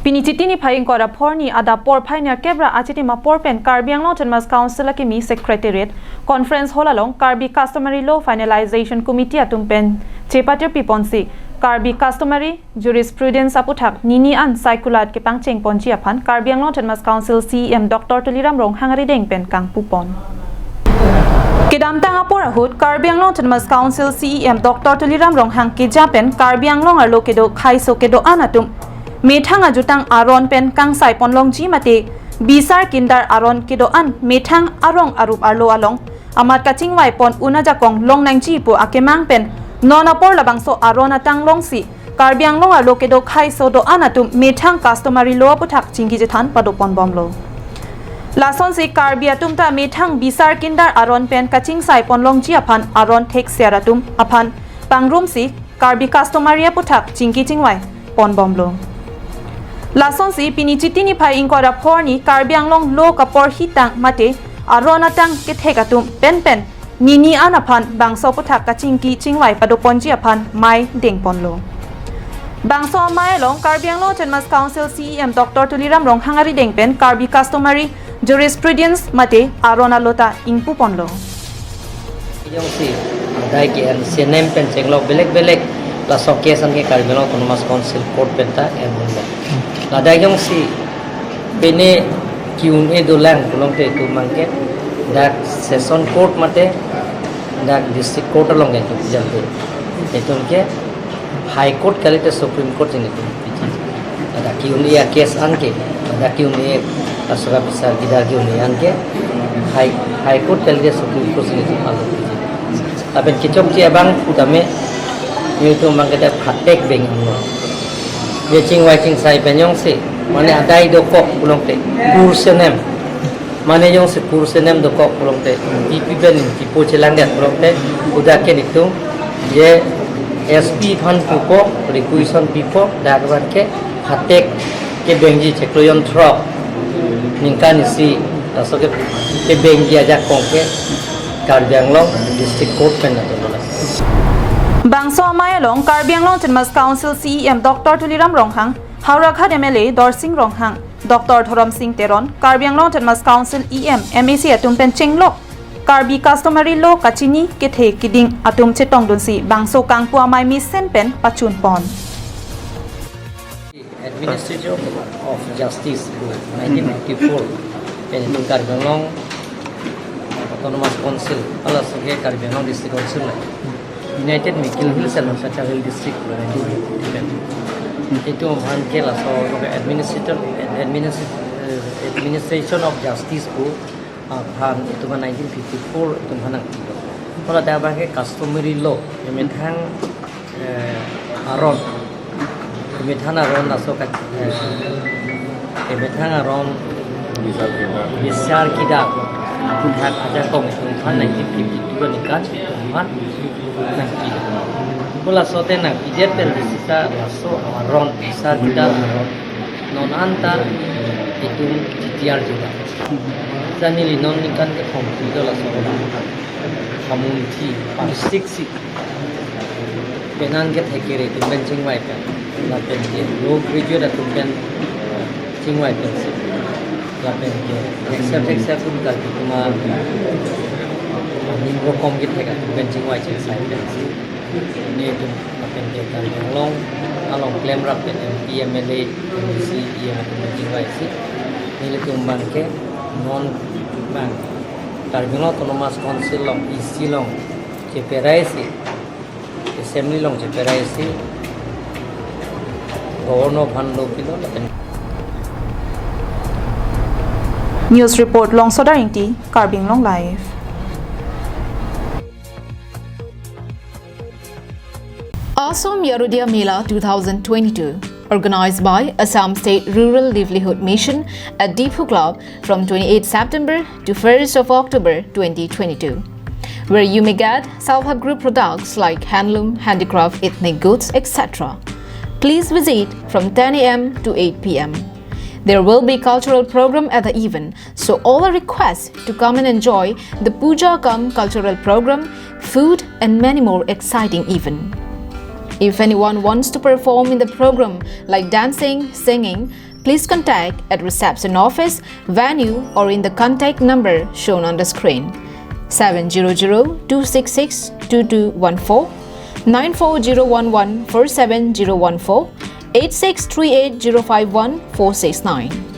Pinichitini phaing kora phorni ada por phaina kebra achiti ma porpen Karbi Anglong Autonomous Council akimi Secretariat Conference hall along Karbi Customary Law Finalization Committee atumpen chepatir piponsi Karbi Customary Jurisprudence aputhak nini an saikulat kepangchengji aphan Karbi Anglong Autonomous Council CEM Dr. Tuliram Rong arideng pen kangpu pon Kedamtang apor ahut Karbi Anglong Autonomous Council CEM Dr. Tuliram Rong kejapen Karbi Anglong arlo kedo khaiso kedo anatum Methang ajutang aron pen kang sai ponlongji mate bisar kindar aron kido an methang arong arup arlo along amat kaching wai pon unajakong long nangji po akemang pen nonapor labangso aron atang longsi Karbi Anglong arlo kedo khai so do anatum methang customary law puthak chingki jethan padopon bomlo Lason si Karbi atumta methang bisar kindar aron pen kaching sai ponlongji aphan aron thek seratum aphan pangrum si Karbi customary puthak chingki chingwai pon bomlo Lason si pinichitini phai inkora phorni Karbi Anglong lo kapor hitang mate aronatang kethekatum pen nini anaphan bangso puthak kachingki chingwai padoponji aphan mai dengponlo Bangso mai long Karbi Anglong Autonomous Council CEM Dr. Tuliram Rong arideng pen Karbi Customary Jurisprudence mate arona lota ingpu ponlo Yung si dai ki an CEM pen chenglok belek la sokesan ke Karbi Anglong Autonomous Council court penta en Ladai yung si pene Q&A dolang kulong te tu mangke dak session court mate dak district court along itu jalte itu ke high court kali te supreme court ini tu ada Q&A case anke ada Q&A asura besar kita Q&A anke high court kali te supreme court ini tu alu tapi kicok dia bang utame itu mangke dak hatek beng Ye ching wai ching sai penyong si mane adai doko kulong te kursenem mane yong si kursenem doko kulong te tipi ben tipo chelangat kulong te udah ken itu ye SP phan pupo requisition pipo dagwan ke hatek ke bengji chekloyon thro ningkan si so ke bengji aja kongke Karbi Anglong district court pen na to Bangso Amayalong Karbi Anglong Autonomous Council CEM Dr. Tuliram Ronghang Haurakhat MLA Dorsing Ronghang Dr. Thoram Singh Teron Karbi Anglong Autonomous Council EM MAC atum pen chenglok Karbi Customary Law kachini kethe kiding atum chetong dunsi bangso kangpu amai mi sen pen pachun pon Administration of Justice 1994 pen Karbi Anglong Autonomous Council ala soge Karbi Anglong District Council United Mikil Hills and Sacha Hill District itu hanke la so administration of justice bu aphan itu 1954 itu hanang kalau ada bangke customary law methang aron la so ka methang aron bisar kida bukan aja kong itu 1952 nikah tuhan Bola sote na ijet tel sisa laso aron bisa tidak non anta itu tiar juga. Jani li non nikan ke komputer laso community plastik si benan ke thekere tu ben chingwai kan la pen ke low graduate tu ben chingwai kan si la pen ke except pun kal kuma nimro kom ke theka tu ben chingwai che sai kan si ini itu akan kita long along claim rapid PMLA CEM itu menjiwai si ini tumbang ke non tumbang Karbi Anglong Autonomous Council long isi long ceperai si assembly long ceperai si governor bhanlo kilo News report long sodaringti Karbi Anglong live Assam Yarudia Mela 2022, organized by Assam State Rural Livelihood Mission at Deephu Club from 28 September to 1st of October 2022, where you may get self-help group products like handloom, handicraft, ethnic goods, etc. Please visit from 10 a.m. to 8 p.m. There will be cultural program at the event, so all are requested to come and enjoy the puja cum cultural program, food and many more exciting events. If anyone wants to perform in the program like dancing, singing, please contact at reception office, venue or in the contact number shown on the screen. 700-266-2214, 94011-47014, 8638-051-469.